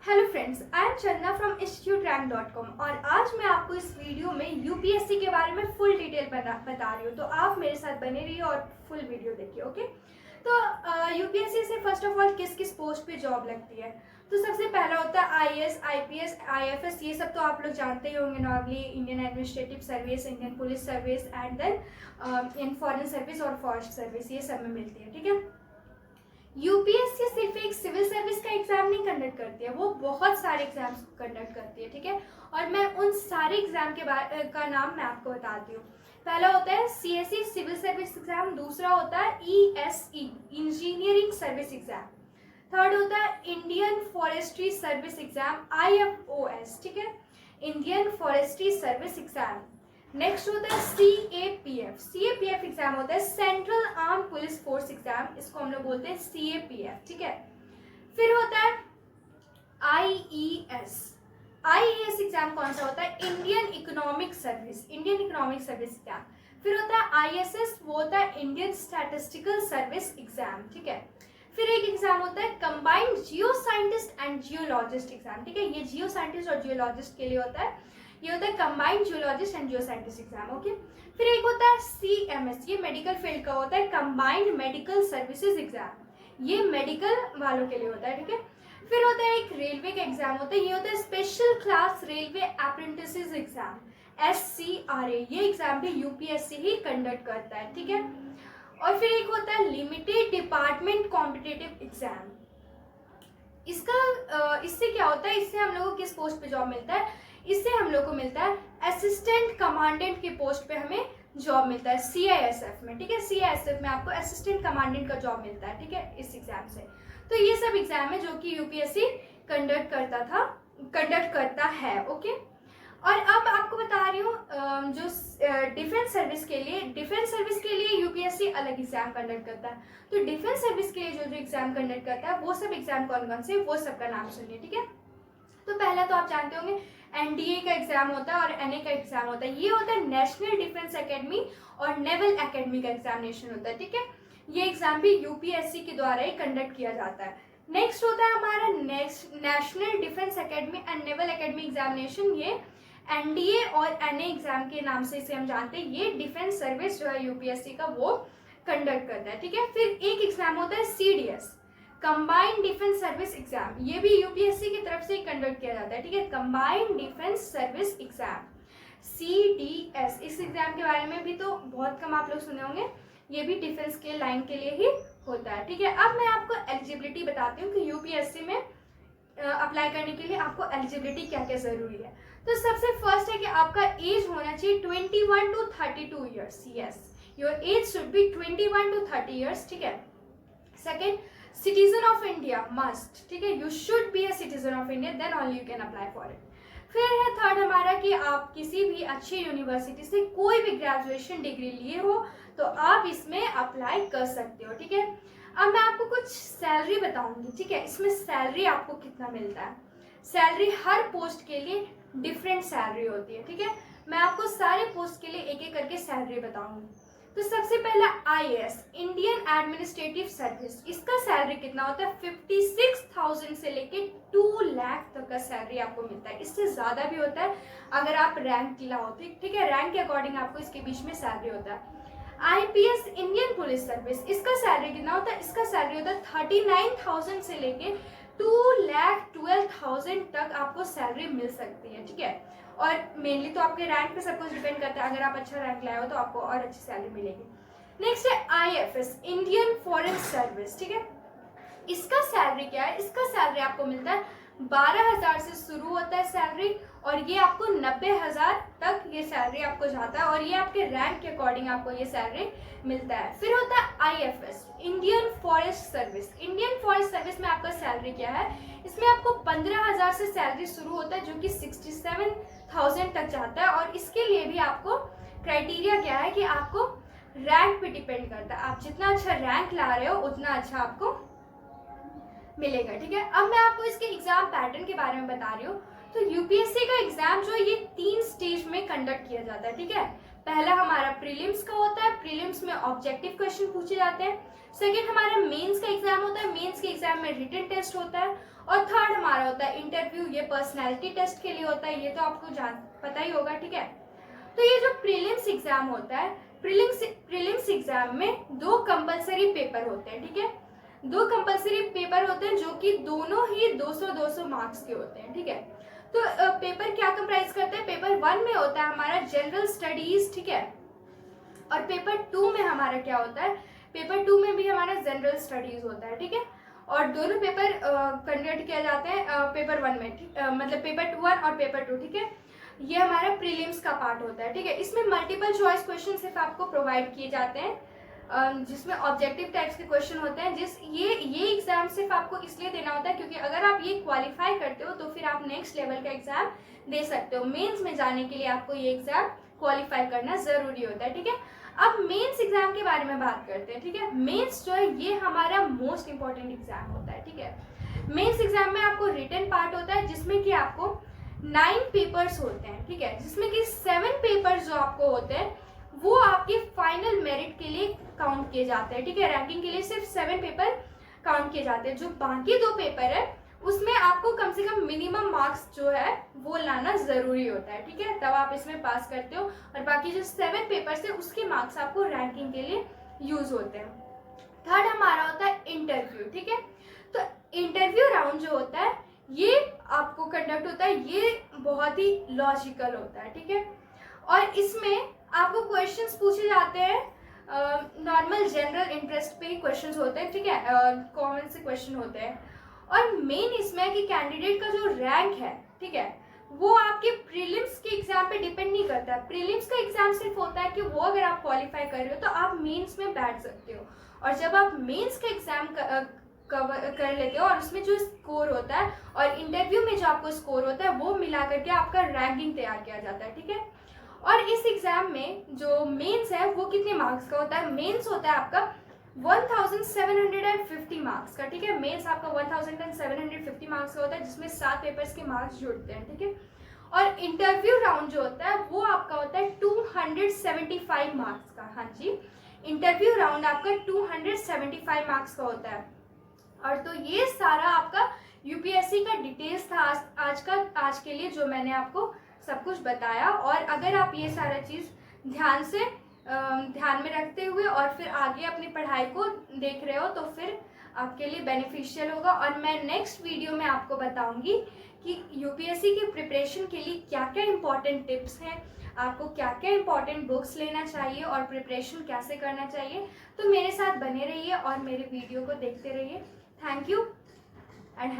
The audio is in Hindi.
हेलो फ्रेंड्स, आई एम चंदा फ्रॉम instituterank.com और आज मैं आपको इस वीडियो में यूपीएससी के बारे में फुल डिटेल बता रही हूँ। तो आप मेरे साथ बने रहिए और फुल वीडियो देखिए। ओके, तो यूपीएससी से फर्स्ट ऑफ ऑल किस किस पोस्ट पे जॉब लगती है। तो सबसे पहला होता है आईएएस, आईपीएस, आईएफएस। ये सब तो आप लोग जानते ही होंगे normally, Indian administrative service, Indian police service and then in foreign service और फॉरेस्ट सर्विस, ये सब में मिलती है। ठीक है, यूपीएससी सिर्फ एक सिविल सर्विस का एग्जाम नहीं कंडक्ट करती है, वो बहुत सारे एग्जाम्स कंडक्ट करती है। ठीक है, और मैं उन सारे एग्जाम के का नाम मैं आपको बताती हूँ। पहला होता है सीएससी सिविल सर्विस एग्जाम, दूसरा होता है ESE engineering service exam, third होता है Indian forestry service exam IFOS. ठीक है, Indian forestry service exam. Next होता है सीएपीएफ। सीएपीएफ एग्जाम होता है central arm police force exam, इसको हम लोग बोलते हैं सीएपीएफ। ठीक है, फिर होता है आईईएस। आईईएस एग्जाम कौन सा होता है? Indian economic service, Indian economic service exam. फिर होता है आईएसएस, वो होता है इंडियन स्टैटिस्टिकल सर्विस एग्जाम। ठीक है, फिर एक एग्जाम होता है combined Jio scientist and geologist exam. ठीक है, ये जियो साइंटिस्ट और जियोलॉजिस्ट के लिए होता है, ये होता है combined geologist and Jio scientist exam. Okay, फिर एक होता है सीएमएस, ये मेडिकल फील्ड का होता है, कंबाइंड मेडिकल सर्विसेज एग्जाम, ये मेडिकल वालों के लिए होता है। ठीक है, फिर होता है एक रेलवे का एग्जाम होता है, ये होता है special class railway apprentices exam SCRA, ये एग्जाम भी यूपीएससी ही कंडक्ट करता है। ठीक है, और फिर एक होता है लिमिटेड डिपार्टमेंट कॉम्पिटिटिव एग्जाम। इससे क्या होता है, इससे हम लोगों को किस पोस्ट पे जॉब मिलता है? इससे हम लोग को मिलता है असिस्टेंट कमांडेंट के पोस्ट पे हमें जॉब मिलता है सीआईएसएफ में। ठीक है, सीआईएसएफ में आपको असिस्टेंट कमांडेंट का जॉब मिलता है। ठीक है, इस एग्जाम से। तो ये सब एग्जाम है जो कि यूपीएससी कंडक्ट करता है। ओके, और अब आपको बता रही हूँ जो डिफेंस सर्विस के लिए यूपीएससी अलग एग्जाम कंडक्ट करता है। तो डिफेंस सर्विस के लिए जो एग्जाम कंडक्ट करता है वो सब एग्जाम कौन कौन से, वो सब का नाम सुनिए। ठीक है, तो पहला तो आप जानते होंगे एनडीए का एग्जाम होता है और एनए का एग्जाम होता है, ये होता है नेशनल डिफेंस एकेडमी और नेवल एकेडमी का एग्जामिनेशन होता है। ठीक है, ये एग्जाम भी यूपीएससी के द्वारा ही कंडक्ट किया जाता है। नेक्स्ट होता है हमारा national defence academy and naval academy examination, ये एनडीए और एनए एग्जाम के नाम से इसे हम जानते हैं। ये डिफेंस सर्विस जो है यूपीएससी का वो कंडक्ट करता है। ठीक है, फिर एक एग्जाम होता है CDS, combined defence service exam, ये भी यूपीएससी की तरफ से कंडक्ट किया जाता है। ठीक है, combined defence service exam CDS, इस एग्जाम के बारे में भी तो बहुत कम आप लोग सुने होंगे, ये भी डिफेंस के लाइन के लिए ही होता है। ठीक है, अब मैं आपको एलिजिबिलिटी बताती हूँ कि यूपीएससी में अप्लाई करने के लिए आपको एलिजिबिलिटी क्या क्या जरूरी है। तो सबसे फर्स्ट है कि आपका एज होना चाहिए 21 to 32 years. Yes, your age should be 21 to 30 years. ठीक है, second, citizen of India must. ठीक है, you should be a citizen of India, then only you can apply for it. फिर है थर्ड हमारा कि आप किसी भी अच्छी यूनिवर्सिटी से कोई भी ग्रेजुएशन डिग्री लिए हो तो आप इसमें अप्लाई कर सकते हो। ठीक है, अब मैं आपको कुछ सैलरी बताऊंगी। ठीक है, इसमें सैलरी आपको कितना मिलता है, सैलरी हर पोस्ट के लिए डिफरेंट सैलरी होती है। ठीक है, मैं आपको सारे पोस्ट के लिए एक एक करके सैलरी बताऊंगी। तो सबसे पहला आईएएस, इंडियन एडमिनिस्ट्रेटिव सर्विस, इसका सैलरी कितना होता है? 56,000 से लेके 2 लाख तक का सैलरी आपको मिलता है, इससे ज्यादा भी होता है अगर आप रैंक लाओ। ठीक है, रैंक के अकॉर्डिंग आपको इसके बीच में सैलरी होता है। आईपीएस, इंडियन पुलिस सर्विस, इसका सैलरी कितना होता है? इसका सैलरी होता है 39,000 से लेके 2,12,000 तक आपको सैलरी मिल सकती है। ठीक है, और मेनली तो आपके रैंक पे सब कुछ डिपेंड करता है, अगर आप अच्छा रैंक लाए हो तो आपको और अच्छी सैलरी मिलेगी। नेक्स्ट है आईएफएस, इंडियन फॉरेन सर्विस। ठीक है, इसका सैलरी क्या है? इसका सैलरी आपको मिलता है 12,000 से शुरू होता है सैलरी और ये आपको 90,000 तक ये सैलरी आपको जाता है और ये आपके रैंक के अकॉर्डिंग आपको ये सैलरी मिलता है। फिर होता है IFS, Indian forest service. Indian forest service में आपका सैलरी क्या है? इसमें आपको 15,000 से सैलरी शुरू होता है जो कि 67,000 तक जाता है और इसके लिए भी आपको क्राइटेरिया क्या है कि आपको रैंक पे डिपेंड करता है, आप जितना अच्छा रैंक ला रहे हो उतना अच्छा आपको मिलेगा। ठीक है, अब मैं आपको इसके एग्जाम पैटर्न के बारे में बता रही हूँ। तो यूपीएससी का एग्जाम जो है ये 3 स्टेज में कंडक्ट किया जाता है। ठीक है, पहला हमारा प्रीलिम्स का होता है, प्रीलिम्स में ऑब्जेक्टिव क्वेश्चन पूछे जाते हैं। सेकंड हमारा मेंस का एग्जाम होता है, मेंस के एग्जाम में रिटन टेस्ट होता है। और थर्ड हमारा होता है इंटरव्यू, ये पर्सनैलिटी टेस्ट के लिए होता है, ये तो आपको पता ही होगा, ठीक है। तो ये जो प्रीलिम्स एग्जाम होता है, प्रीलिम्स एग्जाम में 2 कंपलसरी पेपर होते हैं, ठीक है। 2 कंपलसरी पेपर होते हैं जो कि दोनों ही 200-200 मार्क्स के होते हैं, ठीक है। तो पेपर क्या कंप्राइज करते हैं, पेपर 1 में होता है हमारा जनरल स्टडीज, ठीक है, और पेपर 2 में हमारा क्या होता है, पेपर 2 में भी हमारा जनरल स्टडीज होता है, ठीक है। और दोनों पेपर कंडक्ट किया जाते हैं पेपर 1 में, मतलब पेपर 1 और पेपर 2, ठीक है। ये हमारा प्रीलिम्स का पार्ट होता है, ठीक है। इसमें मल्टीपल चॉइस क्वेश्चन सिर्फ आपको प्रोवाइड किए जाते हैं, जिसमें ऑब्जेक्टिव टाइप्स के क्वेश्चन होते हैं। ये एग्जाम सिर्फ आपको इसलिए देना होता है क्योंकि अगर आप ये क्वालिफाई करते हो तो फिर आप नेक्स्ट लेवल का एग्जाम दे सकते हो। मेंस में जाने के लिए आपको ये एग्जाम क्वालिफाई करना जरूरी होता है, ठीक है। अब मेंस एग्जाम के बारे में बात करते हैं, ठीक है। मेंस जो है ये हमारा मोस्ट इंपॉर्टेंट एग्जाम होता है, ठीक है। मेंस एग्जाम में आपको रिटन पार्ट होता है जिसमें कि आपको 9 पेपर्स होते हैं, ठीक है, जिसमें कि 7 पेपर्स जो आपको होते हैं वो आपके फाइनल मेरिट के लिए काउंट किए जाते हैं, ठीक है। रैंकिंग के लिए सिर्फ 7 पेपर काउंट किए जाते हैं। जो बाकी 2 पेपर है उसमें आपको कम से कम मिनिमम मार्क्स जो है वो लाना जरूरी होता है, ठीक है, तब आप इसमें पास करते हो। और बाकी जो 7 पेपर्स है उसके मार्क्स आपको रैंकिंग के लिए यूज होते हैं। थर्ड हमारा होता है इंटरव्यू, ठीक है। तो इंटरव्यू राउंड जो होता है ये आपको कंडक्ट होता है, ये बहुत ही लॉजिकल होता है, ठीक है। और इसमें आपको क्वेश्चंस पूछे जाते हैं, नॉर्मल जनरल इंटरेस्ट पे क्वेश्चंस होते हैं, ठीक है, कॉमन से क्वेश्चन होते हैं। और मेन इसमें है कि कैंडिडेट का जो रैंक है, ठीक है, वो आपके प्रीलिम्स के एग्जाम पे डिपेंड नहीं करता है। प्रीलिम्स का एग्जाम सिर्फ होता है कि वो अगर आप क्वालिफाई कर रहे हो तो आप मेंस में बैठ सकते हो, और जब आप मेंस का एग्जाम कर लेते हो और उसमें जो स्कोर होता है और इंटरव्यू में जो आपको स्कोर होता है वो मिला करके आपका रैंकिंग तैयार किया जाता है, ठीक है। और इस एग्जाम में जो मेंस है वो कितने मार्क्स का होता है, मेंस होता है आपका 1750 मार्क्स का, ठीक है। मेंस आपका 1750 मार्क्स का होता है जिसमें 7 पेपर्स के मार्क्स जुड़ते हैं, ठीक है। और इंटरव्यू राउंड जो होता है वो आपका होता है 275 मार्क्स का, हाँ जी, इंटरव्यू राउंड आपका 275 मार्क्स का होता है। और तो ये सारा आपका यूपीएससी का डिटेल्स था आज के लिए जो मैंने आपको सब कुछ बताया। और अगर आप ये सारा चीज़ ध्यान में रखते हुए और फिर आगे अपनी पढ़ाई को देख रहे हो तो फिर आपके लिए बेनिफिशियल होगा। और मैं नेक्स्ट वीडियो में आपको बताऊंगी कि यूपीएससी की प्रिपरेशन के लिए क्या क्या इंपॉर्टेंट टिप्स हैं, आपको क्या क्या इंपॉर्टेंट बुक्स लेना चाहिए और प्रिपरेशन कैसे करना चाहिए। तो मेरे साथ बने रहिए और मेरे वीडियो को देखते रहिए। Thank you and